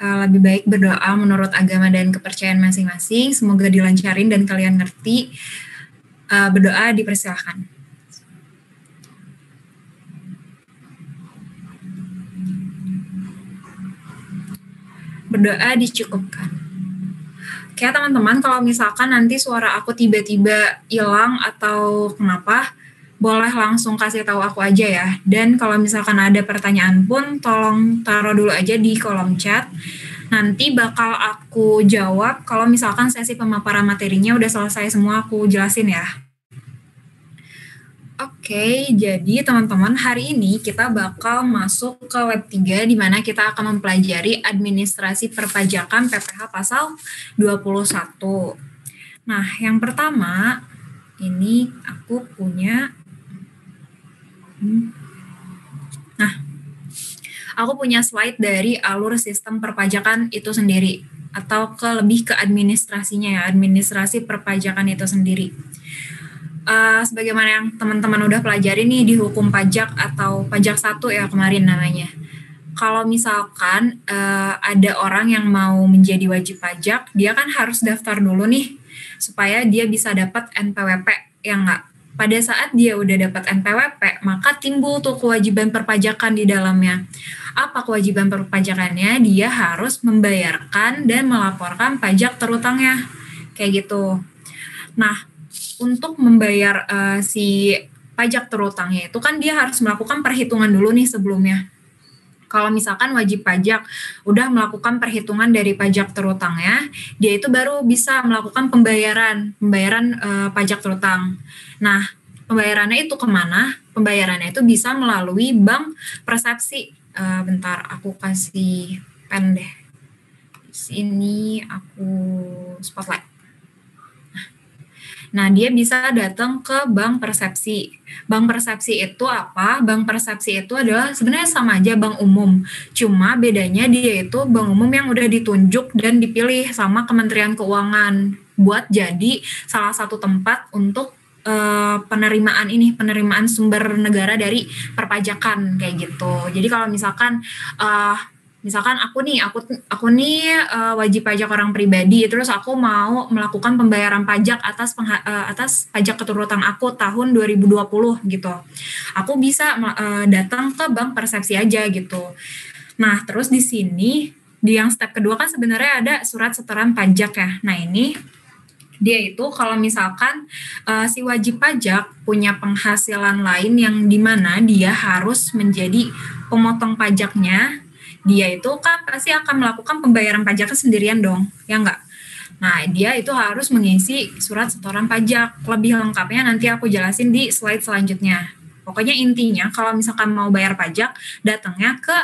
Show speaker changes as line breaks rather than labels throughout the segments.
lebih baik berdoa menurut agama dan kepercayaan masing-masing. Semoga dilancarin dan kalian ngerti. Berdoa dipersilahkan. Berdoa dicukupkan. Oke teman-teman, kalau misalkan nanti suara aku tiba-tiba hilang atau kenapa, boleh langsung kasih tahu aku aja ya. Dan kalau misalkan ada pertanyaan pun, tolong taruh dulu aja di kolom chat. Nanti bakal aku jawab kalau misalkan sesi pemaparan materinya udah selesai semua, aku jelasin ya. Oke, jadi teman-teman hari ini kita bakal masuk ke lab 3 di mana kita akan mempelajari administrasi perpajakan PPh pasal 21. Nah, yang pertama ini aku punya slide dari alur sistem perpajakan itu sendiri atau lebih ke administrasinya ya, administrasi perpajakan itu sendiri. Sebagaimana yang teman-teman udah pelajari nih di hukum pajak atau pajak 1 ya kemarin namanya. Kalau misalkan ada orang yang mau menjadi wajib pajak, dia kan harus daftar dulu nih supaya dia bisa dapat NPWP, ya enggak? Pada saat dia udah dapat NPWP, maka timbul tuh kewajiban perpajakan di dalamnya. Apa kewajiban perpajakannya? Dia harus membayarkan dan melaporkan pajak terutangnya, kayak gitu. Nah, untuk membayar si pajak terutangnya itu kan dia harus melakukan perhitungan dulu nih sebelumnya. Kalau misalkan wajib pajak udah melakukan perhitungan dari pajak terutangnya, dia itu baru bisa melakukan pembayaran pajak terutang. Nah, pembayarannya itu kemana? Pembayarannya itu bisa melalui bank persepsi. Bentar, aku kasih pen deh. Di sini aku spotlight. Nah, dia bisa datang ke bank persepsi. Bank persepsi itu apa? Bank persepsi itu adalah sebenarnya sama aja bank umum. Cuma bedanya dia itu bank umum yang udah ditunjuk dan dipilih sama Kementerian Keuangan buat jadi salah satu tempat untuk penerimaan sumber negara dari perpajakan kayak gitu. Jadi kalau misalkan aku nih wajib pajak orang pribadi, terus aku mau melakukan pembayaran pajak atas pajak keturutang aku tahun 2020 gitu. Aku bisa datang ke bank persepsi aja gitu. Nah, terus di sini di yang step kedua kan sebenarnya ada surat setoran pajak ya. Nah, ini dia itu kalau misalkan si wajib pajak punya penghasilan lain yang dimana dia harus menjadi pemotong pajaknya, dia itu kan pasti akan melakukan pembayaran pajaknya sendirian dong, ya enggak? Nah, dia itu harus mengisi surat setoran pajak. Lebih lengkapnya nanti aku jelasin di slide selanjutnya. Pokoknya intinya kalau misalkan mau bayar pajak, datangnya ke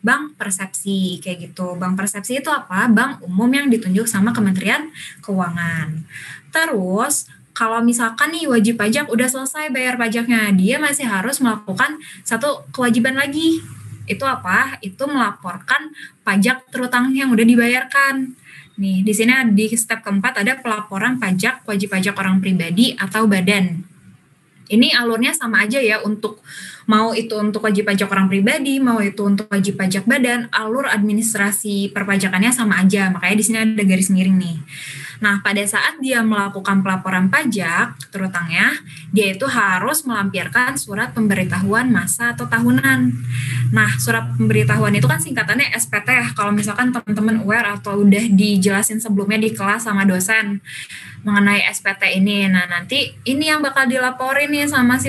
bank persepsi, kayak gitu. Bank persepsi itu apa? Bank umum yang ditunjuk sama Kementerian Keuangan. Terus, kalau misalkan nih wajib pajak udah selesai bayar pajaknya, dia masih harus melakukan satu kewajiban lagi. Itu apa? Itu melaporkan pajak terutang yang udah dibayarkan. Nih, di sini di step keempat ada pelaporan pajak wajib pajak orang pribadi atau badan. Ini alurnya sama aja ya mau itu untuk wajib pajak orang pribadi, mau itu untuk wajib pajak badan, alur administrasi perpajakannya sama aja. Makanya di sini ada garis miring nih. Nah, pada saat dia melakukan pelaporan pajak terutangnya, dia itu harus melampirkan surat pemberitahuan masa atau tahunan. Nah, surat pemberitahuan itu kan singkatannya SPT ya. Kalau misalkan teman-teman aware atau udah dijelasin sebelumnya di kelas sama dosen mengenai SPT ini. Nah, nanti ini yang bakal dilaporin nih sama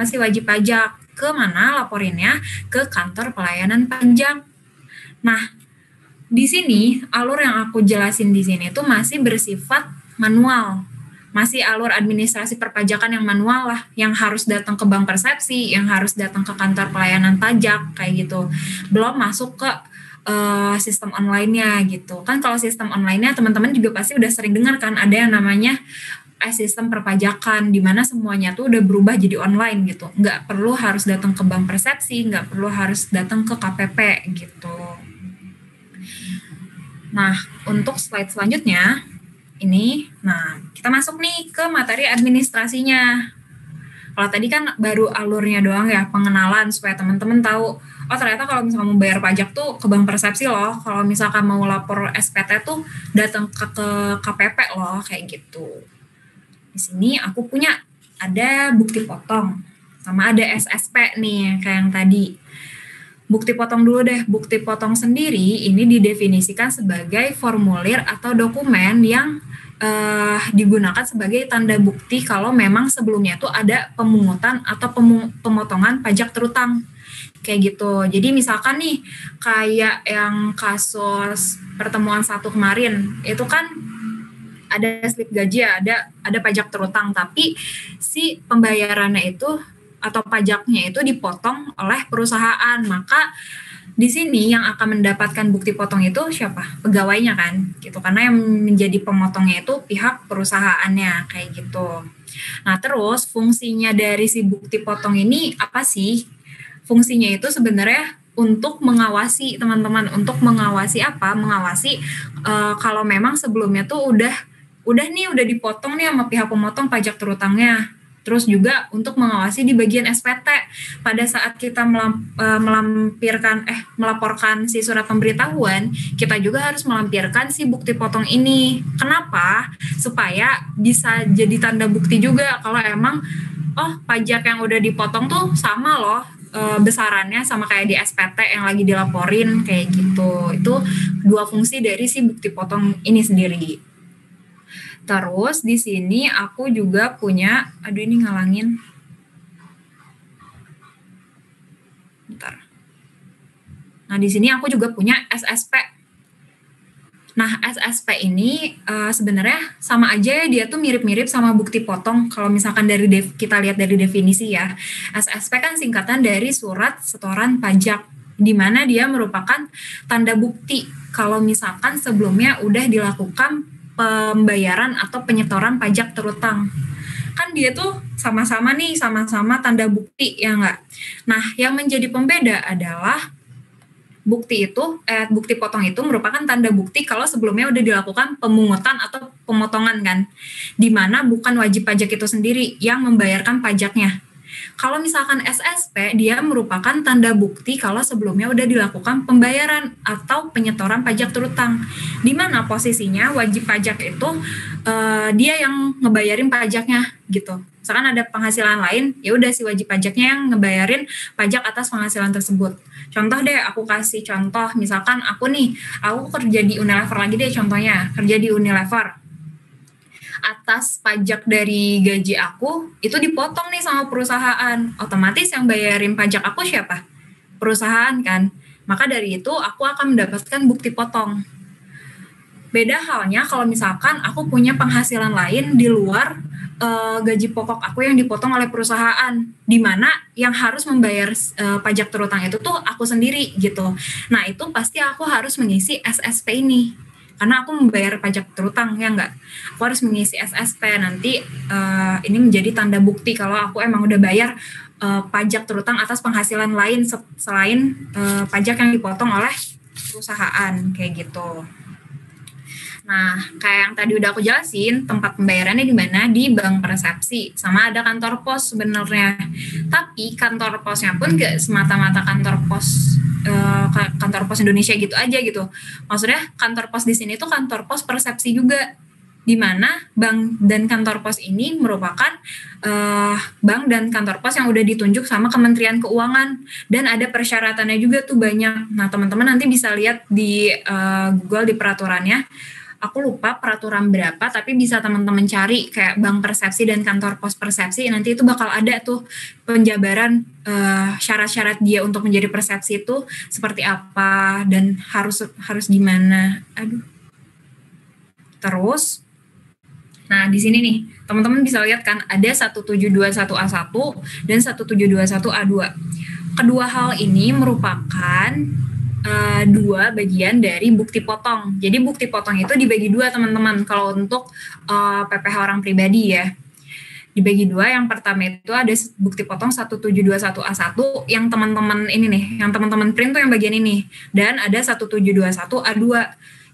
si wajib pajak. Ke mana laporinnya? Ke kantor pelayanan pajak. Nah, di sini alur yang aku jelasin di sini itu masih bersifat manual. Masih alur administrasi perpajakan yang manual lah, yang harus datang ke bank persepsi, yang harus datang ke kantor pelayanan pajak kayak gitu. Belum masuk ke sistem online-nya gitu. Kan kalau sistem online-nya teman-teman juga pasti udah sering dengar kan ada yang namanya sistem perpajakan di mana semuanya tuh udah berubah jadi online gitu. Nggak perlu harus datang ke bank persepsi, nggak perlu harus datang ke KPP gitu. Nah, untuk slide selanjutnya ini, kita masuk nih ke materi administrasinya. Kalau tadi kan baru alurnya doang ya, pengenalan supaya teman-teman tahu oh ternyata kalau misalkan mau bayar pajak tuh ke Bank Persepsi loh. Kalau misalkan mau lapor SPT tuh datang ke KPP loh, kayak gitu. Di sini aku punya ada bukti potong sama ada SSP nih kayak yang tadi. Bukti potong dulu deh. Bukti potong sendiri ini didefinisikan sebagai formulir atau dokumen yang digunakan sebagai tanda bukti kalau memang sebelumnya itu ada pemungutan atau pemotongan pajak terutang. Kayak gitu. Jadi misalkan nih kayak yang kasus pertemuan satu kemarin, itu kan ada slip gaji, ada pajak terutang, tapi si pembayarannya itu atau pajaknya itu dipotong oleh perusahaan. Maka di sini yang akan mendapatkan bukti potong itu siapa? Pegawainya kan, gitu. Karena yang menjadi pemotongnya itu pihak perusahaannya, kayak gitu. Nah, terus fungsinya dari si bukti potong ini apa sih? Fungsinya itu sebenarnya untuk mengawasi teman-teman, untuk mengawasi apa? Mengawasi kalau memang sebelumnya tuh udah dipotong nih sama pihak pemotong pajak terutangnya. Terus juga untuk mengawasi di bagian SPT pada saat kita melaporkan si surat pemberitahuan, kita juga harus melampirkan si bukti potong ini. Kenapa? Supaya bisa jadi tanda bukti juga kalau emang pajak yang udah dipotong tuh sama loh besarannya sama kayak di SPT yang lagi dilaporin, kayak gitu. Itu dua fungsi dari si bukti potong ini sendiri. Terus di sini aku juga punya, ini ngalangin. Bentar. Nah, di sini aku juga punya SSP. Nah, SSP ini sebenarnya sama aja ya, dia tuh mirip-mirip sama bukti potong. Kalau misalkan kita lihat dari definisi ya, SSP kan singkatan dari surat setoran pajak, di mana dia merupakan tanda bukti kalau misalkan sebelumnya udah dilakukan pembayaran atau penyetoran pajak terutang. Kan dia tuh sama-sama tanda bukti, ya nggak? Nah, yang menjadi pembeda adalah bukti potong itu merupakan tanda bukti kalau sebelumnya udah dilakukan pemungutan atau pemotongan kan, di mana bukan wajib pajak itu sendiri yang membayarkan pajaknya. Kalau misalkan SSP, dia merupakan tanda bukti kalau sebelumnya udah dilakukan pembayaran atau penyetoran pajak terutang. Di mana posisinya wajib pajak itu dia yang ngebayarin pajaknya gitu. Misalkan ada penghasilan lain, ya udah si wajib pajaknya yang ngebayarin pajak atas penghasilan tersebut. Contoh deh, aku kasih contoh, misalkan aku kerja di Unilever lagi deh contohnya, kerja di Unilever. Atas pajak dari gaji aku itu dipotong nih sama perusahaan, otomatis yang bayarin pajak aku siapa? Perusahaan kan. Maka dari itu aku akan mendapatkan bukti potong. Beda halnya kalau misalkan aku punya penghasilan lain di luar gaji pokok aku yang dipotong oleh perusahaan, di mana yang harus membayar pajak terutang itu tuh aku sendiri gitu. Nah, itu pasti aku harus mengisi SSP ini. Karena aku membayar pajak terutang, ya enggak? Aku harus mengisi SSP, nanti ini menjadi tanda bukti kalau aku emang udah bayar pajak terutang atas penghasilan lain selain pajak yang dipotong oleh perusahaan, kayak gitu. Nah, kayak yang tadi udah aku jelasin, tempat pembayarannya di mana? Di Bank Persepsi, sama ada kantor pos sebenarnya. Tapi kantor posnya pun gak semata-mata kantor pos Indonesia gitu aja gitu. Maksudnya kantor pos di sini tuh kantor pos Persepsi juga, di mana bank dan kantor pos ini merupakan bank dan kantor pos yang udah ditunjuk sama Kementerian Keuangan, dan ada persyaratannya juga tuh banyak. Nah, teman-teman nanti bisa lihat di Google di peraturannya. Aku lupa peraturan berapa, tapi bisa teman-teman cari kayak Bank Persepsi dan kantor pos Persepsi, nanti itu bakal ada tuh penjabaran syarat-syarat dia untuk menjadi Persepsi itu seperti apa dan harus gimana. Terus, nah di sini nih teman-teman bisa lihat kan ada 1721A1 dan 1721A2. Kedua hal ini merupakan dua bagian dari bukti potong. Jadi bukti potong itu dibagi dua teman-teman. Kalau untuk PPh orang pribadi ya, dibagi dua. Yang pertama itu ada bukti potong 1721A1 yang teman-teman ini nih, yang teman-teman print tuh yang bagian ini, dan ada 1721A2.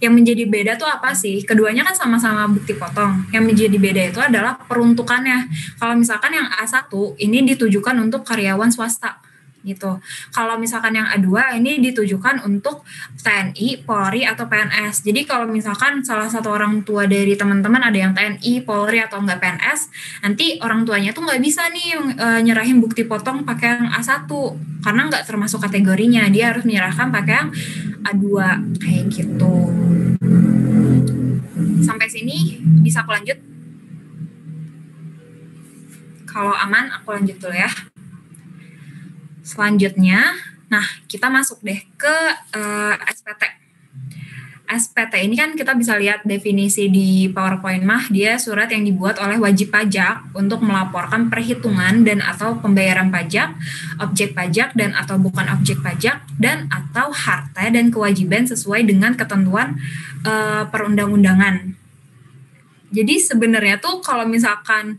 Yang menjadi beda tuh apa sih? Keduanya kan sama-sama bukti potong. Yang menjadi beda itu adalah peruntukannya. Kalau misalkan yang A1 ini ditujukan untuk karyawan swasta. gitu. Kalau misalkan yang A2 ini ditujukan untuk TNI, Polri, atau PNS. Jadi kalau misalkan salah satu orang tua dari teman-teman ada yang TNI, Polri, atau enggak PNS, nanti orang tuanya tuh nggak bisa nih nyerahin bukti potong pakai yang A1 karena nggak termasuk kategorinya. Dia harus menyerahkan pakai yang A2 kayak gitu. Sampai sini bisa aku lanjut? Kalau aman aku lanjut dulu ya. Selanjutnya, nah kita masuk deh ke SPT. SPT ini kan kita bisa lihat definisi di PowerPoint mah, dia surat yang dibuat oleh wajib pajak untuk melaporkan perhitungan dan atau pembayaran pajak, objek pajak dan atau bukan objek pajak, dan atau harta dan kewajiban sesuai dengan ketentuan perundang-undangan. Jadi sebenarnya tuh kalau misalkan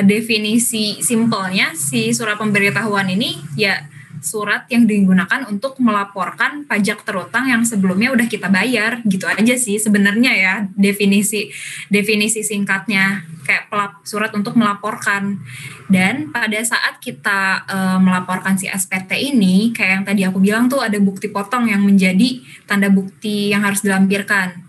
definisi simpelnya si surat pemberitahuan ini ya surat yang digunakan untuk melaporkan pajak terutang yang sebelumnya udah kita bayar gitu aja sih sebenarnya ya definisi singkatnya kayak surat untuk melaporkan. Dan pada saat kita melaporkan si SPT ini kayak yang tadi aku bilang tuh ada bukti potong yang menjadi tanda bukti yang harus dilampirkan.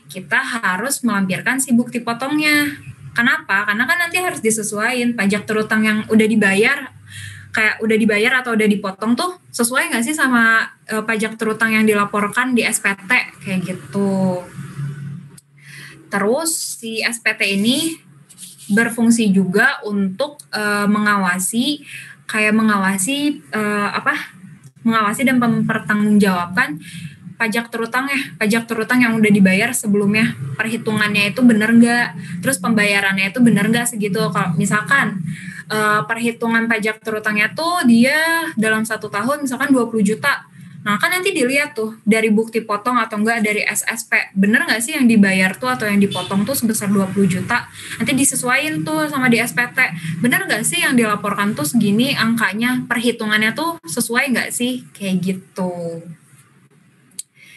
Kita harus melampirkan si bukti potongnya. Kenapa? Karena kan nanti harus disesuaikan pajak terutang yang udah dibayar kayak udah dibayar atau udah dipotong tuh sesuai nggak sih sama pajak terutang yang dilaporkan di SPT kayak gitu. Terus si SPT ini berfungsi juga untuk mengawasi dan mempertanggungjawabkan pajak terutang yang udah dibayar sebelumnya, perhitungannya itu bener nggak, terus pembayarannya itu bener nggak segitu. Kalau misalkan perhitungan pajak terutangnya tuh dia dalam 1 tahun misalkan 20 juta, nah kan nanti dilihat tuh dari bukti potong atau enggak dari SSP, bener nggak sih yang dibayar tuh atau yang dipotong tuh sebesar 20 juta, nanti disesuaiin tuh sama di SPT, bener nggak sih yang dilaporkan tuh segini angkanya, perhitungannya tuh sesuai nggak sih, kayak gitu.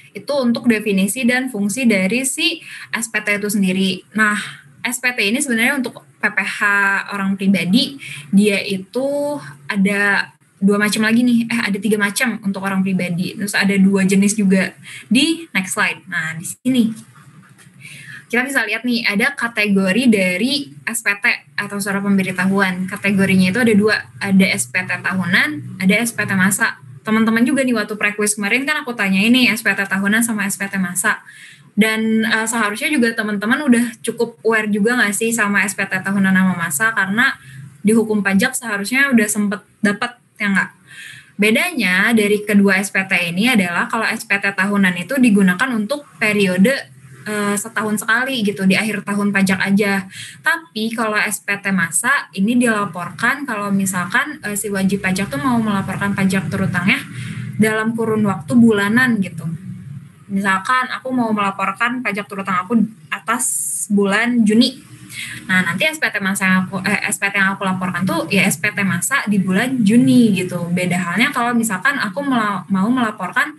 Itu untuk definisi dan fungsi dari si SPT itu sendiri. Nah, SPT ini sebenarnya untuk PPh orang pribadi, dia itu ada 2 macam lagi nih, ada 3 macam untuk orang pribadi. Terus ada 2 jenis juga di next slide. Nah, di sini kita bisa lihat nih, ada kategori dari SPT atau surat pemberitahuan. Kategorinya itu ada 2, ada SPT tahunan, ada SPT masa. Teman-teman juga nih waktu pre-quiz kemarin kan aku tanya ini SPT tahunan sama SPT masa. Dan seharusnya juga teman-teman udah cukup aware juga nggak sih sama SPT tahunan sama masa, karena di hukum pajak seharusnya udah sempet dapat ya nggak? Bedanya dari kedua SPT ini adalah kalau SPT tahunan itu digunakan untuk periode setahun sekali gitu di akhir tahun pajak aja. Tapi kalau SPT masa ini dilaporkan kalau misalkan si wajib pajak tuh mau melaporkan pajak terutangnya dalam kurun waktu bulanan gitu. Misalkan aku mau melaporkan pajak terutang aku atas bulan Juni. Nah, nanti SPT yang aku laporkan tuh ya SPT masa di bulan Juni gitu. Beda halnya kalau misalkan aku mau melaporkan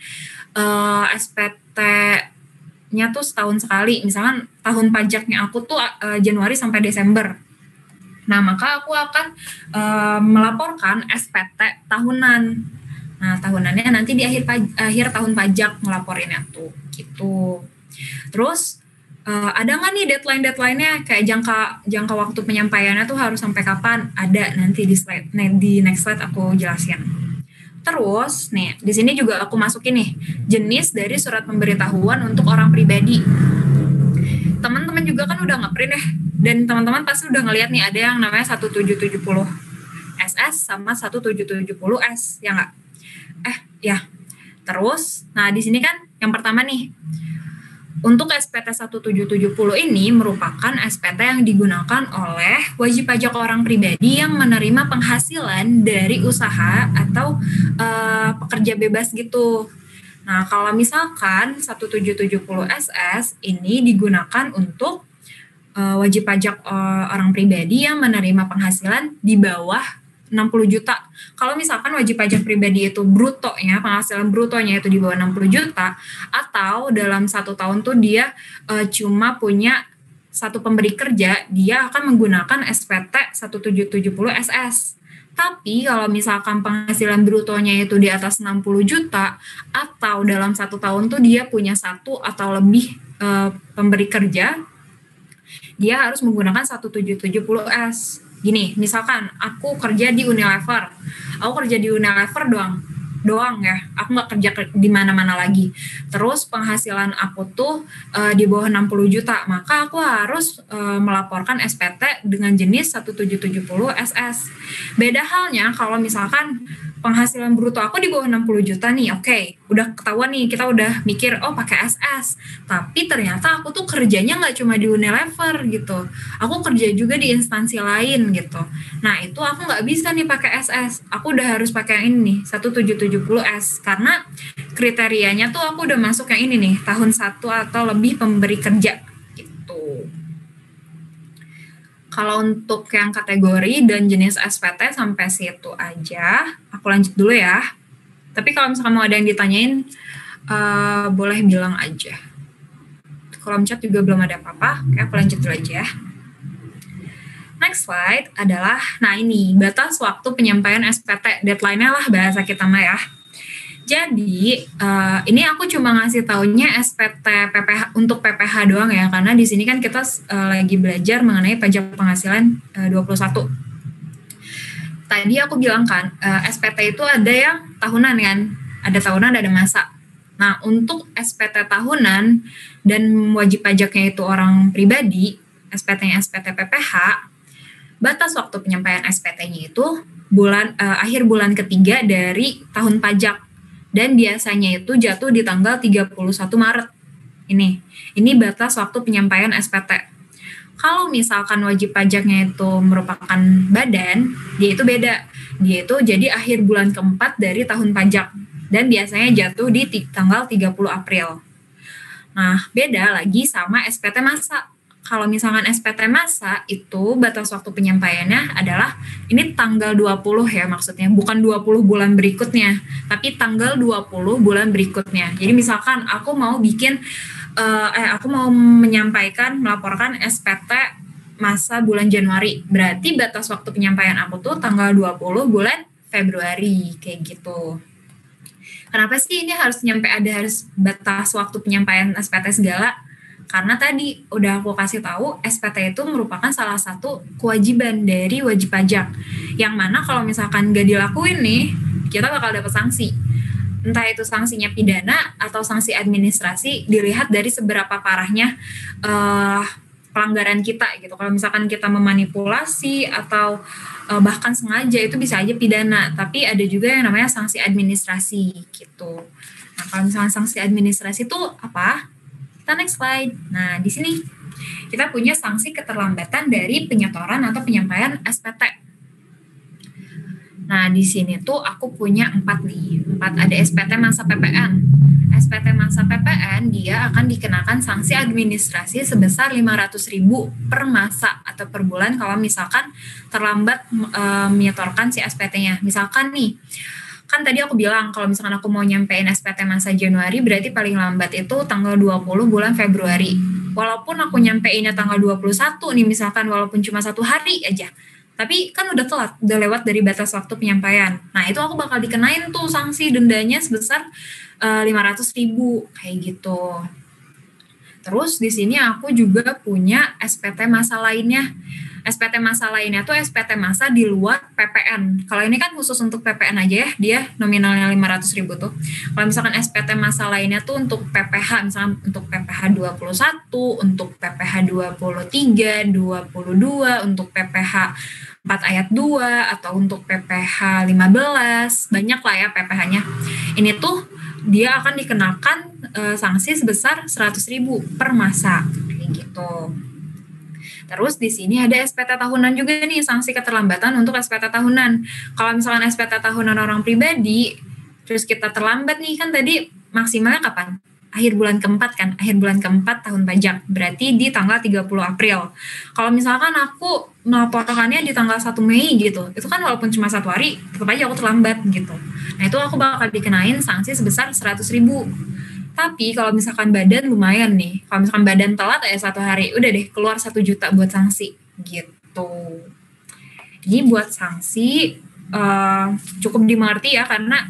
SPT-nya tuh setahun sekali. Misalkan tahun pajaknya aku tuh Januari sampai Desember. Nah, maka aku akan melaporkan SPT tahunan. Nah, tahunannya nanti di akhir tahun pajak ngelaporinnya tuh gitu. Terus ada nggak nih deadline-nya kayak jangka waktu penyampaiannya tuh harus sampai kapan? Ada nanti di next slide aku jelasin. Terus nih di sini juga aku masukin nih jenis dari surat pemberitahuan untuk orang pribadi. Teman-teman juga kan udah ngeprint ya, dan teman-teman pasti udah ngeliat nih ada yang namanya 1770 SS sama 1770S ya nggak? Ya. Terus, nah di sini kan yang pertama nih, untuk SPT 1770 ini merupakan SPT yang digunakan oleh wajib pajak orang pribadi yang menerima penghasilan dari usaha atau pekerja bebas gitu. Nah, kalau misalkan 1770 SS ini digunakan untuk wajib pajak orang pribadi yang menerima penghasilan di bawah 60 juta. Kalau misalkan wajib pajak pribadi itu brutonya, penghasilan brutonya itu di bawah 60 juta, atau dalam 1 tahun tuh dia cuma punya 1 pemberi kerja, dia akan menggunakan SPT 1770 SS. Tapi kalau misalkan penghasilan brutonya itu di atas 60 juta atau dalam 1 tahun tuh dia punya 1 atau lebih pemberi kerja, dia harus menggunakan 1770S. Gini, misalkan aku kerja di Unilever. Aku kerja di Unilever doang ya, aku nggak kerja di mana-mana lagi. Terus penghasilan aku tuh di bawah 60 juta, maka aku harus melaporkan SPT dengan jenis 1770 SS. Beda halnya kalau misalkan penghasilan bruto aku di bawah 60 juta nih, oke, udah ketahuan nih, kita udah mikir, oh pakai SS. Tapi ternyata aku tuh kerjanya nggak cuma di Unilever gitu, aku kerja juga di instansi lain gitu. Nah itu aku nggak bisa nih pakai SS, aku udah harus pakai yang ini nih, 1770S, karena kriterianya tuh aku udah masuk yang ini nih, tahun 1 atau lebih pemberi kerja gitu. Kalau untuk yang kategori dan jenis SPT sampai situ aja, aku lanjut dulu ya. Tapi kalau misalkan mau ada yang ditanyain, boleh bilang aja. Kolom chat juga belum ada apa-apa, oke aku lanjut dulu aja ya. Next slide adalah, nah ini, batas waktu penyampaian SPT, deadline-nya lah bahasa kita mah ya. Jadi ini aku cuma ngasih taunya SPT PPH untuk PPH doang ya, karena di sini kan kita lagi belajar mengenai pajak penghasilan 21. Tadi aku bilang kan SPT itu ada yang tahunan kan, ada tahunan ada masa. Nah untuk SPT tahunan dan wajib pajaknya itu orang pribadi, SPT-nya SPT PPH, batas waktu penyampaian SPT-nya itu akhir bulan ketiga dari tahun pajak. Dan biasanya itu jatuh di tanggal 31 Maret. Ini batas waktu penyampaian SPT. Kalau misalkan wajib pajaknya itu merupakan badan, dia itu beda. Dia itu jadi akhir bulan keempat dari tahun pajak. Dan biasanya jatuh di tanggal 30 April. Nah, beda lagi sama SPT masa. Kalau misalkan SPT masa itu batas waktu penyampaiannya adalah ini tanggal 20 ya maksudnya, bukan 20 bulan berikutnya, tapi tanggal 20 bulan berikutnya. Jadi misalkan aku mau melaporkan SPT masa bulan Januari, berarti batas waktu penyampaian aku tuh tanggal 20 bulan Februari, kayak gitu. Kenapa sih ini harus harus batas waktu penyampaian SPT segala? Karena tadi udah aku kasih tahu SPT itu merupakan salah satu kewajiban dari wajib pajak. Yang mana kalau misalkan nggak dilakuin nih, kita bakal dapat sanksi. Entah itu sanksinya pidana atau sanksi administrasi, dilihat dari seberapa parahnya pelanggaran kita gitu. Kalau misalkan kita memanipulasi atau bahkan sengaja, itu bisa aja pidana. Tapi ada juga yang namanya sanksi administrasi gitu. Nah kalau misalkan sanksi administrasi itu apa? Next slide. Nah, di sini kita punya sanksi keterlambatan dari penyetoran atau penyampaian SPT. Nah, di sini tuh aku punya 4 nih. 4 ada SPT masa PPN. SPT masa PPN dia akan dikenakan sanksi administrasi sebesar 500.000 per masa atau per bulan kalau misalkan terlambat menyetorkan si SPT-nya. Misalkan nih, kan tadi aku bilang kalau misalkan aku mau nyampein SPT masa Januari berarti paling lambat itu tanggal 20 bulan Februari. Walaupun aku nyampeinnya tanggal 21 nih misalkan, walaupun cuma 1 hari aja. Tapi kan udah telat, udah lewat dari batas waktu penyampaian. Nah itu aku bakal dikenain tuh sanksi dendanya sebesar 500.000 kayak gitu. Terus di sini aku juga punya SPT masa lainnya. SPT masa lainnya tuh SPT masa di luar PPN. Kalau ini kan khusus untuk PPN aja ya, dia nominalnya 500.000 tuh. Kalau misalkan SPT masa lainnya tuh untuk PPH, misalkan untuk PPH 21, untuk PPH 23, 22, untuk PPH 4 ayat 2, atau untuk PPH 15, banyak lah ya PPH-nya. Ini tuh dia akan dikenakan sanksi sebesar 100.000 per masa, kayak gitu. Terus di sini ada SPT tahunan juga nih, sanksi keterlambatan untuk SPT tahunan. Kalau misalkan SPT tahunan orang pribadi, terus kita terlambat nih, kan tadi maksimalnya kapan? Akhir bulan keempat kan, akhir bulan keempat tahun pajak, berarti di tanggal 30 April. Kalau misalkan aku melaporkannya di tanggal 1 Mei gitu, itu kan walaupun cuma 1 hari, tetap aja aku terlambat gitu. Nah itu aku bakal dikenain sanksi sebesar 100.000. Tapi kalau misalkan badan lumayan nih, kalau misalkan badan telat ya 1 hari, udah deh keluar 1 juta buat sanksi gitu. Jadi buat sanksi cukup dimengerti ya, karena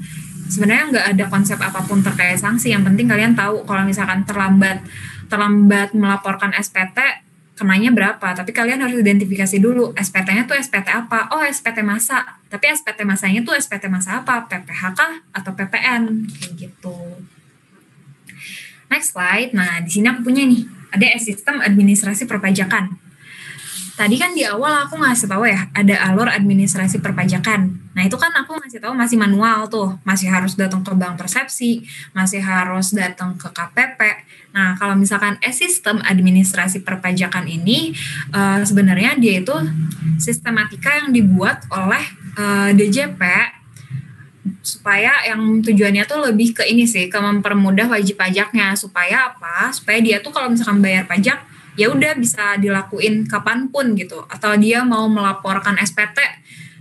sebenarnya nggak ada konsep apapun terkait sanksi. Yang penting kalian tahu kalau misalkan terlambat melaporkan SPT kenanya berapa. Tapi kalian harus identifikasi dulu SPT-nya tuh SPT apa. Oh, SPT masa. Tapi SPT masanya tuh SPT masa apa? PPH kah atau PPN kayak gitu. Next slide. Nah, di sini aku punya nih, ada sistem administrasi perpajakan. Tadi kan di awal aku ngasih tahu ya, ada alur administrasi perpajakan. Nah, itu kan aku ngasih tahu masih manual tuh, masih harus datang ke bank persepsi, masih harus datang ke KPP. Nah, kalau misalkan sistem administrasi perpajakan ini, sebenarnya dia itu sistematika yang dibuat oleh DJP, supaya yang tujuannya tuh lebih ke ini sih, ke mempermudah wajib pajaknya. Supaya apa? Supaya dia tuh kalau misalkan bayar pajak, ya udah bisa dilakuin kapanpun gitu. Atau dia mau melaporkan SPT,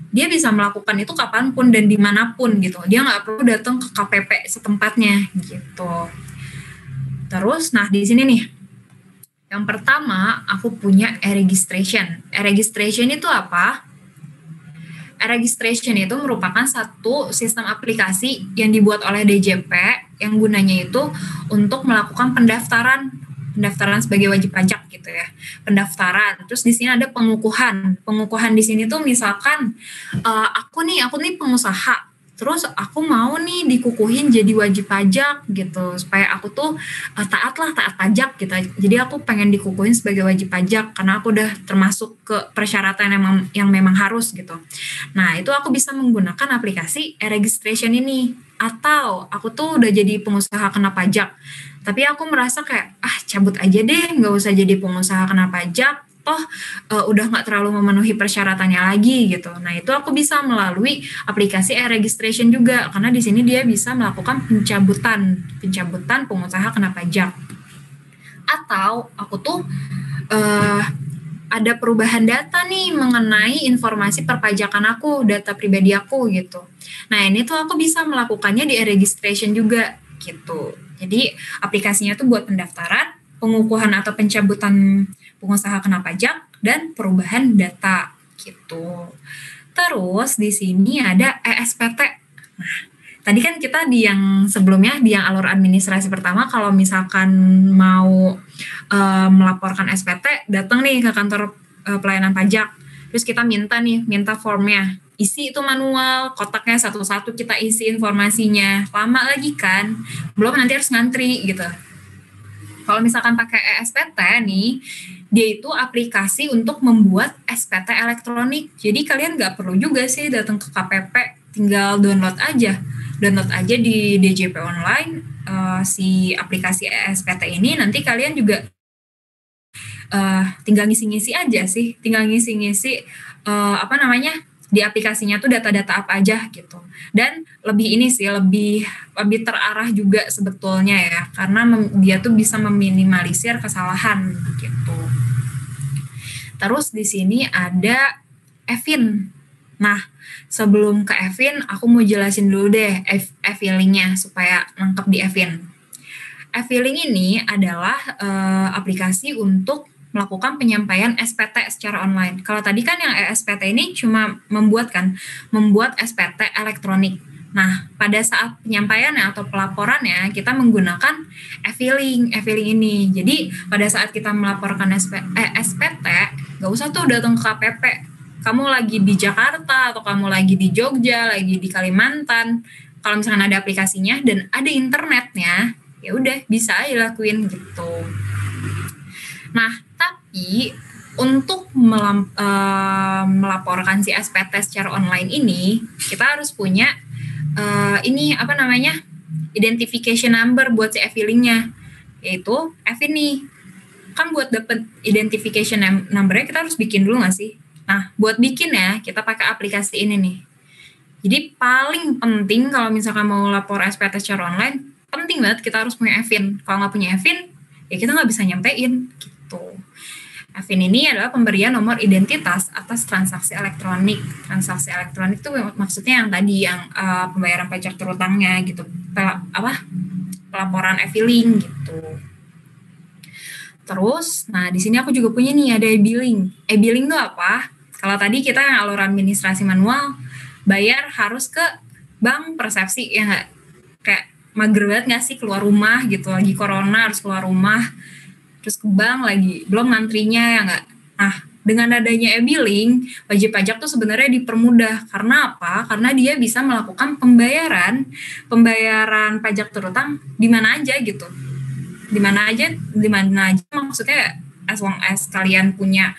dia bisa melakukan itu kapanpun dan dimanapun gitu. Dia nggak perlu datang ke KPP setempatnya gitu. Terus, nah di sini nih, yang pertama aku punya e-registration. E-registration itu apa? E-registration itu merupakan satu sistem aplikasi yang dibuat oleh DJP yang gunanya itu untuk melakukan pendaftaran sebagai wajib pajak gitu ya. Pendaftaran. Terus di sini ada pengukuhan. Pengukuhan di sini tuh misalkan aku nih pengusaha. Terus aku mau nih dikukuhin jadi wajib pajak gitu, supaya aku tuh taat pajak gitu. Jadi aku pengen dikukuhin sebagai wajib pajak karena aku udah termasuk ke persyaratan yang memang harus gitu. Nah, itu aku bisa menggunakan aplikasi e-registration ini. Atau aku tuh udah jadi pengusaha kena pajak, tapi aku merasa kayak cabut aja deh, nggak usah jadi pengusaha kena pajak, toh udah nggak terlalu memenuhi persyaratannya lagi gitu. Nah, itu aku bisa melalui aplikasi e-registration juga, karena di sini dia bisa melakukan pencabutan pengusaha kena pajak. Atau aku tuh ada perubahan data nih mengenai informasi perpajakan aku, data pribadi aku gitu. Nah, ini tuh aku bisa melakukannya di e-registration juga gitu. Jadi aplikasinya tuh buat pendaftaran, pengukuhan atau pencabutan pengusaha kena pajak, dan perubahan data gitu. Terus di sini ada ESPT. Nah, tadi kan kita di yang sebelumnya, di yang alur administrasi pertama, kalau misalkan mau melaporkan SPT, datang nih ke kantor pelayanan pajak. Terus kita minta formnya. Isi itu manual, kotaknya satu-satu kita isi informasinya. Lama lagi kan, belum nanti harus ngantri gitu. Kalau misalkan pakai ESPT nih, dia itu aplikasi untuk membuat SPT elektronik. Jadi kalian nggak perlu juga sih datang ke KPP, tinggal download aja di DJP Online si aplikasi ESPT ini. Nanti kalian juga tinggal ngisi-ngisi aja sih, di aplikasinya tuh data-data apa aja gitu. Dan lebih terarah juga sebetulnya ya, karena dia tuh bisa meminimalisir kesalahan gitu. Terus di sini ada e-fin. Nah, sebelum ke e-fin, aku mau jelasin dulu deh e-filingnya supaya lengkap di e-fin. E-filing ini adalah aplikasi untuk melakukan penyampaian SPT secara online. Kalau tadi kan yang SPT ini cuma membuat SPT elektronik. Nah, pada saat penyampaiannya atau pelaporannya, kita menggunakan e-filing ini. Jadi, pada saat kita melaporkan SPT, nggak usah tuh datang ke KPP. Kamu lagi di Jakarta, atau kamu lagi di Jogja, lagi di Kalimantan, kalau misalkan ada aplikasinya dan ada internetnya, ya udah bisa aja lakuin gitu. Nah, tapi untuk melaporkan si SPT secara online ini, kita harus punya identification number buat si e-filingnya, yaitu e-fin nih. Kan buat dapet identification number-nya kita harus bikin dulu nggak sih? Nah, buat bikin ya, kita pakai aplikasi ini nih. Jadi paling penting kalau misalkan mau lapor SPT secara online, penting banget kita harus punya e-fin. Kalau nggak punya e-fin, ya kita nggak bisa nyampein gitu. e-fin ini adalah pemberian nomor identitas atas transaksi elektronik. Transaksi elektronik itu maksudnya yang tadi, yang pembayaran pajak terutangnya gitu, pelaporan e-filing gitu. Terus, nah di sini aku juga punya nih ada e-billing. E-billing itu apa? Kalau tadi kita yang alur administrasi manual, bayar harus ke bank persepsi ya nggak, kayak mager banget nggak sih keluar rumah gitu, lagi corona harus keluar rumah terus ke bank lagi, belum ngantrinya ya nggak. Nah, dengan adanya e-billing, wajib pajak tuh sebenarnya dipermudah. Karena apa? Karena dia bisa melakukan pembayaran pajak terutang di mana aja gitu. Di mana aja maksudnya as long as kalian punya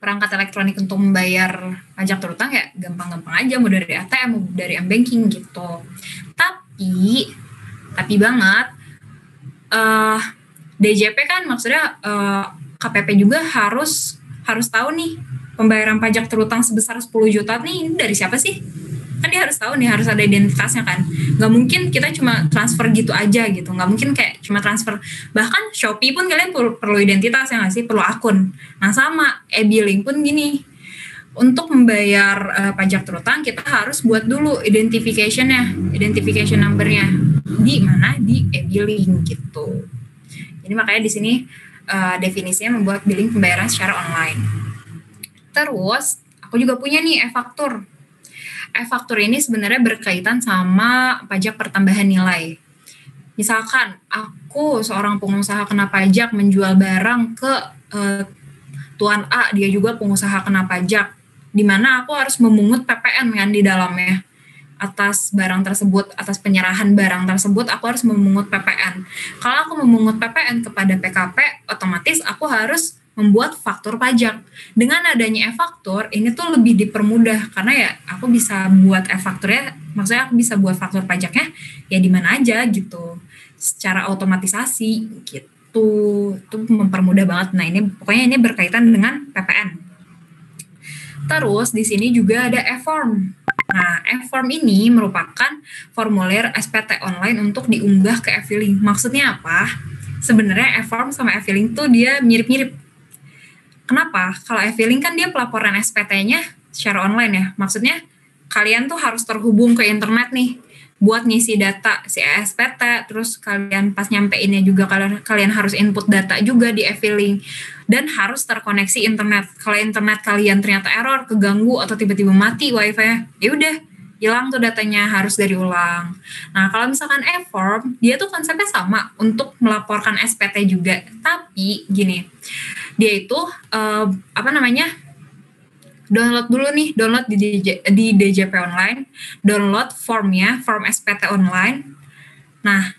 perangkat elektronik untuk membayar pajak terutang ya gampang-gampang aja, mau dari ATM mau dari m-banking gitu. Tapi banget DJP kan maksudnya KPP juga harus tahu nih pembayaran pajak terutang sebesar 10 juta nih ini dari siapa sih? Kan dia harus tahu nih, harus ada identitasnya kan. Nggak mungkin kita cuma transfer gitu aja gitu. Nggak mungkin kayak cuma transfer. Bahkan Shopee pun kalian perlu identitas ya nggak sih? Perlu akun. Nah sama e-billing pun gini. Untuk membayar pajak terutang kita harus buat dulu identification number-nya. Di mana? Di e-billing gitu. Jadi makanya di sini definisinya membuat billing pembayaran secara online. Terus aku juga punya nih e-faktur. E-faktur ini sebenarnya berkaitan sama pajak pertambahan nilai. Misalkan aku seorang pengusaha kena pajak menjual barang ke Tuan A, dia juga pengusaha kena pajak, di mana aku harus memungut PPN kan di dalamnya. Atas barang tersebut, atas penyerahan barang tersebut, aku harus memungut PPN. Kalau aku memungut PPN kepada PKP, otomatis aku harus membuat faktur pajak. Dengan adanya e-faktur, ini tuh lebih dipermudah karena ya aku bisa buat e-fakturnya, maksudnya aku bisa buat faktur pajaknya ya di mana aja gitu, secara otomatisasi gitu. Itu mempermudah banget. Nah ini pokoknya ini berkaitan dengan PPN. Terus di sini juga ada e-form. Nah, e-form ini merupakan formulir SPT online untuk diunggah ke e-filing. Maksudnya apa? Sebenarnya e-form sama e-filing tuh dia mirip-mirip. Kenapa? Kalau e-filing kan dia pelaporan SPT-nya secara online ya. Maksudnya kalian tuh harus terhubung ke internet nih buat ngisi data si SPT, terus kalian pas nyampeinnya juga kalian harus input data juga di e-filing dan harus terkoneksi internet. Kalau internet kalian ternyata error, keganggu atau tiba-tiba mati wifi-nya, ya udah hilang tuh datanya, harus dari ulang. Nah, kalau misalkan e-form, dia tuh konsepnya sama untuk melaporkan SPT juga. Tapi gini, dia itu download dulu nih, download di DJP online, download formnya, form SPT online. Nah,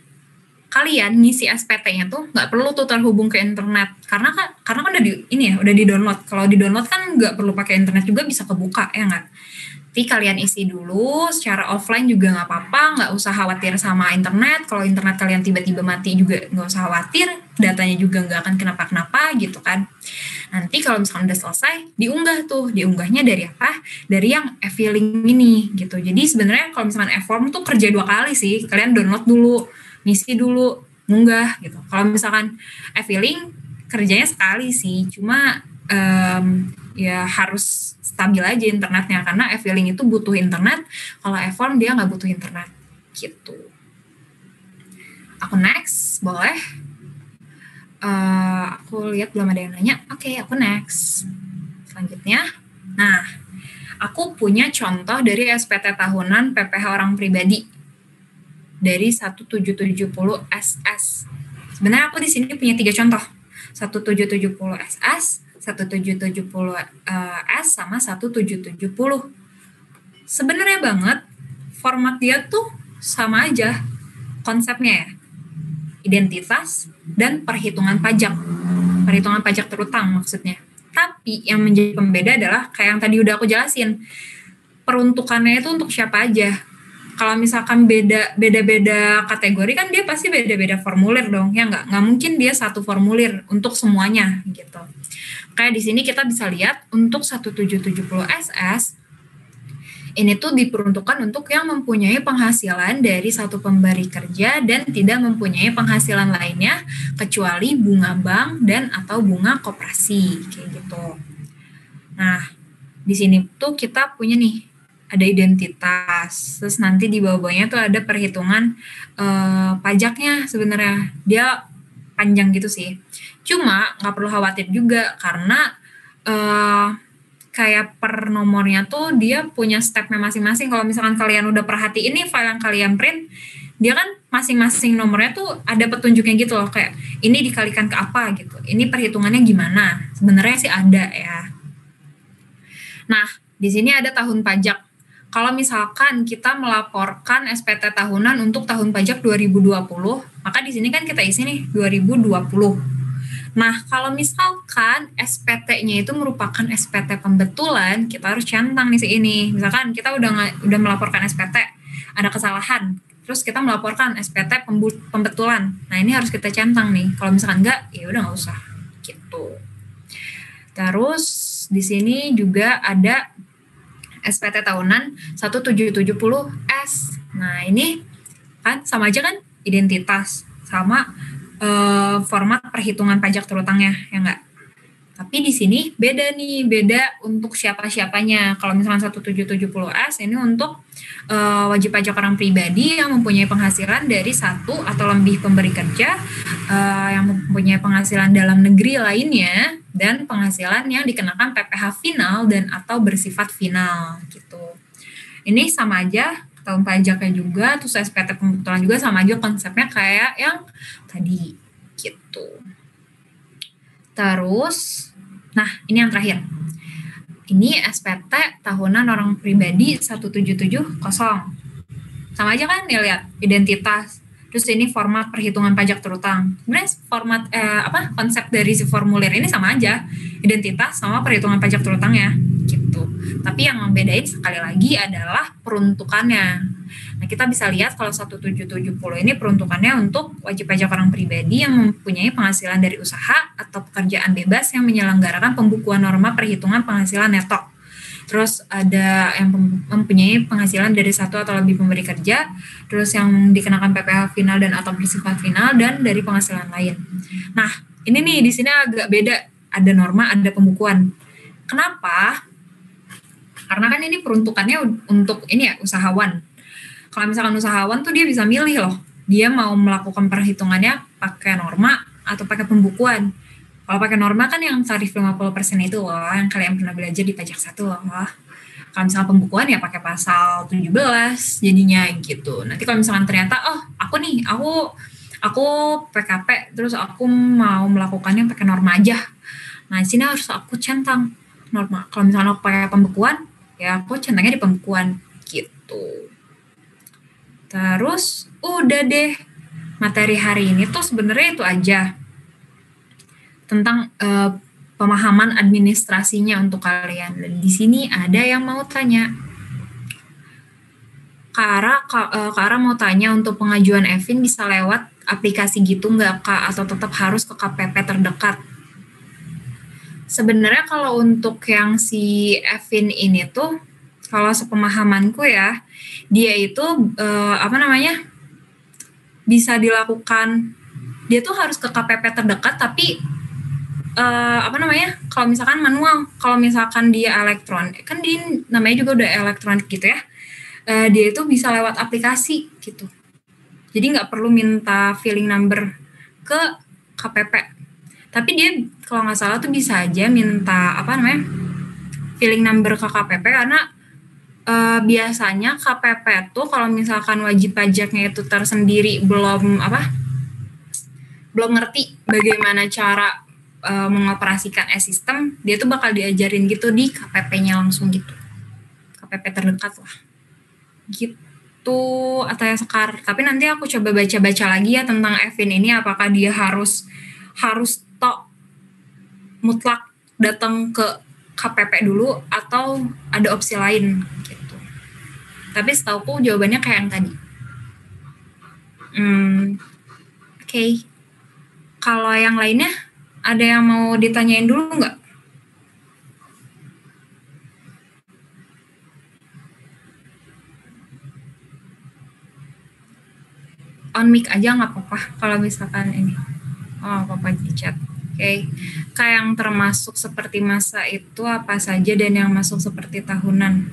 kalian ngisi SPT-nya tuh nggak perlu tuh terhubung ke internet, karena kan udah udah di download. Kalau di download kan nggak perlu pakai internet juga bisa kebuka ya nggak? Tapi kalian isi dulu secara offline juga nggak apa-apa, nggak usah khawatir sama internet. Kalau internet kalian tiba-tiba mati juga nggak usah khawatir, datanya juga nggak akan kenapa-kenapa gitu kan. Nanti kalau misalkan udah selesai, diunggahnya dari apa? Dari yang e-filing ini gitu. Jadi sebenarnya kalau misalkan e-form tuh kerja 2 kali sih, kalian download dulu, ngisi dulu, ngunggah gitu. Kalau misalkan e-filing kerjanya sekali sih, cuma ya harus stabil aja internetnya karena e-filing itu butuh internet, kalau e-form dia nggak butuh internet gitu. Aku next, boleh? Aku lihat belum ada yang nanya. Oke, aku next. Selanjutnya, nah aku punya contoh dari SPT tahunan PPh orang pribadi dari 1770 SS. Sebenarnya aku di sini punya 3 contoh. 1770 SS, 1770 S sama 1770. Sebenarnya banget format dia tuh sama aja konsepnya ya. Identitas dan perhitungan pajak. Perhitungan pajak terutang maksudnya. Tapi yang menjadi pembeda adalah kayak yang tadi udah aku jelasin. Peruntukannya itu untuk siapa aja. Kalau misalkan beda-beda kategori kan dia pasti beda-beda formulir dong. Ya nggak mungkin dia satu formulir untuk semuanya gitu. Kayak di sini kita bisa lihat untuk 1770 SS ini tuh diperuntukkan untuk yang mempunyai penghasilan dari satu pemberi kerja dan tidak mempunyai penghasilan lainnya kecuali bunga bank dan atau bunga koperasi kayak gitu. Nah, di sini tuh kita punya nih ada identitas, terus nanti di bawah-bawahnya tuh ada perhitungan pajaknya. Sebenarnya dia panjang gitu sih. Cuma nggak perlu khawatir juga karena kayak per nomornya tuh dia punya stepnya masing-masing. Kalau misalkan kalian udah perhatiin nih file yang kalian print, dia kan masing-masing nomornya tuh ada petunjuknya gitu loh, kayak ini dikalikan ke apa gitu, ini perhitungannya gimana. Sebenarnya sih ada ya. Nah, di sini ada tahun pajak. Kalau misalkan kita melaporkan SPT tahunan untuk tahun pajak 2020, maka di sini kan kita isi nih 2020. Nah, kalau misalkan SPT-nya itu merupakan SPT pembetulan, kita harus centang nih si ini. Misalkan kita udah melaporkan SPT, ada kesalahan, terus kita melaporkan SPT pembetulan. Nah, ini harus kita centang nih. Kalau misalkan enggak, ya udah nggak usah gitu. Terus di sini juga ada SPT tahunan 1770S. Nah, ini kan sama aja kan identitas sama format perhitungan pajak terutangnya, ya enggak? Tapi di sini beda nih, beda untuk siapa-siapanya. Kalau misalnya 1770S ini untuk wajib pajak orang pribadi yang mempunyai penghasilan dari satu atau lebih pemberi kerja, yang mempunyai penghasilan dalam negeri lainnya, dan penghasilan yang dikenakan PPh final dan atau bersifat final gitu. Ini sama aja tahun pajaknya juga, terus SPT pembetulan juga sama aja konsepnya kayak yang tadi gitu. Terus, nah ini yang terakhir. Ini SPT tahunan orang pribadi 1770. Sama aja kan ya, lihat identitas. Terus ini format perhitungan pajak terutang. Sebenarnya format konsep dari si formulir ini sama aja, identitas sama perhitungan pajak terutangnya gitu. Tapi yang membedain sekali lagi adalah peruntukannya. Nah, kita bisa lihat kalau 1770 ini peruntukannya untuk wajib pajak orang pribadi yang mempunyai penghasilan dari usaha atau pekerjaan bebas yang menyelenggarakan pembukuan norma perhitungan penghasilan neto. Terus ada yang mempunyai penghasilan dari satu atau lebih pemberi kerja, terus yang dikenakan PPh final dan atau bersifat final, dan dari penghasilan lain. Nah, ini nih di sini agak beda, ada norma, ada pembukuan. Kenapa? Karena kan ini peruntukannya untuk ini ya, usahawan. Kalau misalkan usahawan tuh dia bisa milih loh, dia mau melakukan perhitungannya pakai norma atau pakai pembukuan. Kalau pakai norma kan yang tarif 50% itu loh, yang kalian pernah belajar di pajak 1 loh. Kalau misalnya pembukuan ya pakai pasal 17 jadinya gitu. Nanti kalau misalkan ternyata, aku PKP, terus aku mau melakukannya pakai norma aja. Nah, di sini harus aku centang norma. Kalau misalnya aku pakai pembukuan, ya aku centangnya di pembukuan gitu. Terus, udah deh. Materi hari ini tuh sebenarnya itu aja. Tentang pemahaman administrasinya untuk kalian. Dan di sini ada yang mau tanya. Kak Ara mau tanya, untuk pengajuan EVIN bisa lewat aplikasi gitu nggak Kak? Atau tetap harus ke KPP terdekat? Sebenarnya kalau untuk yang si EVIN ini tuh, kalau sepemahamanku ya, dia itu bisa dilakukan, dia tuh harus ke KPP terdekat, tapi kalau misalkan manual, kalau misalkan dia elektronik, kan dia namanya juga udah elektronik gitu ya, dia itu bisa lewat aplikasi gitu. Jadi nggak perlu minta filing number ke KPP. Tapi dia kalau nggak salah tuh bisa aja minta filing number ke KPP, karena biasanya KPP tuh kalau misalkan wajib pajaknya itu tersendiri belum ngerti bagaimana cara mengoperasikan e-system, dia tuh bakal diajarin gitu di KPP-nya langsung gitu. KPP terdekat lah. Gitu, Ataya Sekar. Tapi nanti aku coba baca-baca lagi ya tentang EVIN ini, apakah dia harus mutlak datang ke KPP dulu atau ada opsi lain gitu. Tapi setauku jawabannya kayak yang tadi. Oke. Kalau yang lainnya, ada yang mau ditanyain dulu nggak? On mic aja nggak apa-apa kalau misalkan ini. Oh, apa-apa di chat. Oke. Kayak yang termasuk seperti masa itu apa saja, dan yang masuk seperti tahunan?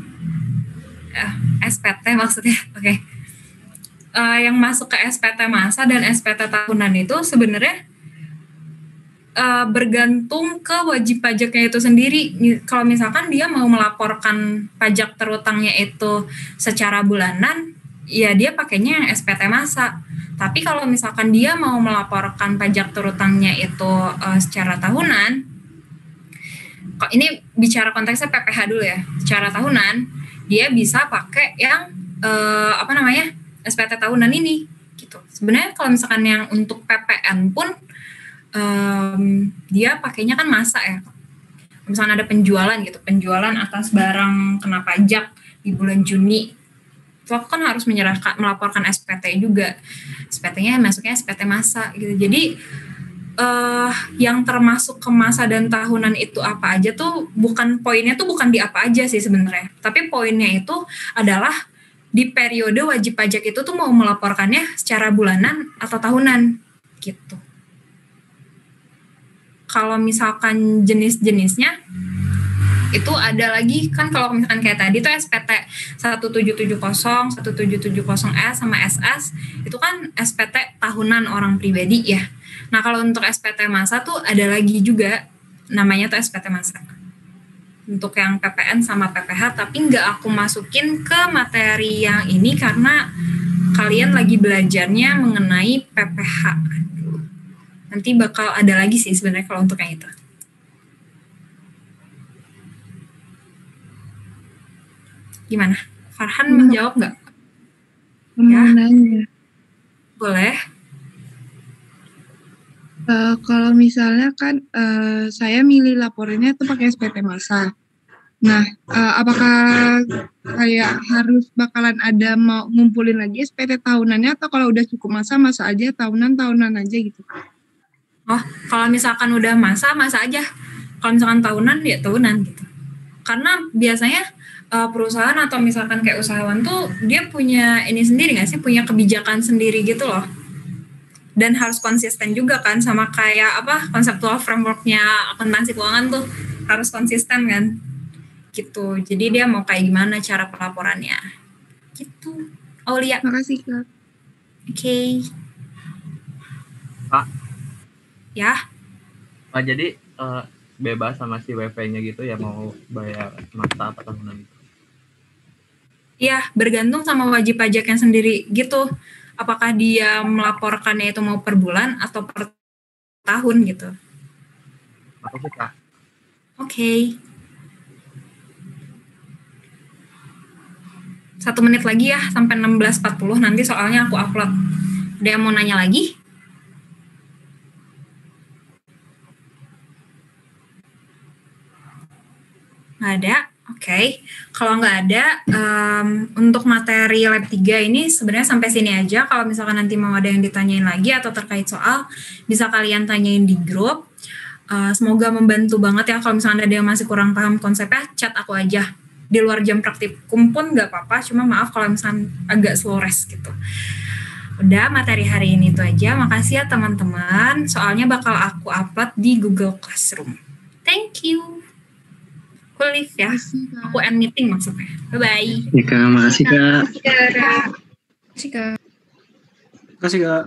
SPT maksudnya. Oke. Yang masuk ke SPT masa dan SPT tahunan itu sebenarnya bergantung ke wajib pajaknya itu sendiri. Kalau misalkan dia mau melaporkan pajak terutangnya itu secara bulanan, ya dia pakainya yang SPT masa. Tapi kalau misalkan dia mau melaporkan pajak terutangnya itu secara tahunan, ini bicara konteksnya PPh dulu ya. Secara tahunan, dia bisa pakai yang SPT tahunan ini gitu. Sebenarnya kalau misalkan yang untuk PPN pun dia pakainya kan masa ya. Misalnya ada penjualan gitu, penjualan atas barang kena pajak di bulan Juni, itu aku kan harus melaporkan SPT juga. SPT-nya masuknya SPT masa gitu. Jadi yang termasuk ke masa dan tahunan itu apa aja tuh poinnya tuh bukan di apa aja sih sebenarnya. Tapi poinnya itu adalah di periode wajib pajak itu tuh mau melaporkannya secara bulanan atau tahunan gitu. Kalau misalkan jenis-jenisnya itu ada lagi kan, kalau misalkan kayak tadi tuh SPT 1770, 1770S sama SS itu kan SPT tahunan orang pribadi ya. Nah kalau untuk SPT masa tuh ada lagi juga namanya tuh SPT masa. Untuk yang PPN sama PPh, tapi nggak aku masukin ke materi yang ini karena kalian lagi belajarnya mengenai PPh. Nanti bakal ada lagi sih sebenarnya kalau untuk yang itu. Gimana? Farhan menjawab nggak?
Ya. Nanya.
Boleh.
Kalau misalnya kan saya milih laporannya tuh pakai SPT masa. Nah, apakah kayak harus bakalan ada mau ngumpulin lagi SPT tahunannya, atau kalau udah cukup masa aja, tahunan aja gitu?
Oh, kalau misalkan udah masa aja. Kalau misalkan tahunan ya tahunan gitu. Karena biasanya perusahaan atau misalkan kayak usahawan tuh dia punya ini sendiri nggak sih, punya kebijakan sendiri gitu loh. Dan harus konsisten juga kan sama kayak konseptual frameworknya akuntansi keuangan tuh harus konsisten kan gitu. Jadi dia mau kayak gimana cara pelaporannya gitu. Aulia.
Makasih Kak.
Oke.
Pak.
Ya.
Jadi bebas sama si WP-nya gitu ya, mau bayar masa atau tahunan gitu?
Iya, bergantung sama wajib pajaknya sendiri gitu. Apakah dia melaporkannya itu mau per bulan atau per tahun gitu.
Makasih Kak.
Oke. 1 menit lagi ya sampai 16.40, nanti soalnya aku upload. Ada yang mau nanya lagi? Nggak ada? Oke. Kalau nggak ada, untuk materi lab 3 ini sebenarnya sampai sini aja. Kalau misalkan nanti mau ada yang ditanyain lagi atau terkait soal, bisa kalian tanyain di grup. Semoga membantu banget ya. Kalau misalkan ada yang masih kurang paham konsepnya, chat aku aja. Di luar jam praktikum pun nggak apa-apa, cuma maaf kalau misalkan agak slow rest gitu. Udah, materi hari ini itu aja. Makasih ya teman-teman. Soalnya bakal aku upload di Google Classroom. Thank you. Aku leave ya. Aku end meeting maksudnya. Bye-bye.
Ya Kak, makasih Kak.
Makasih Kak.
Makasih Kak.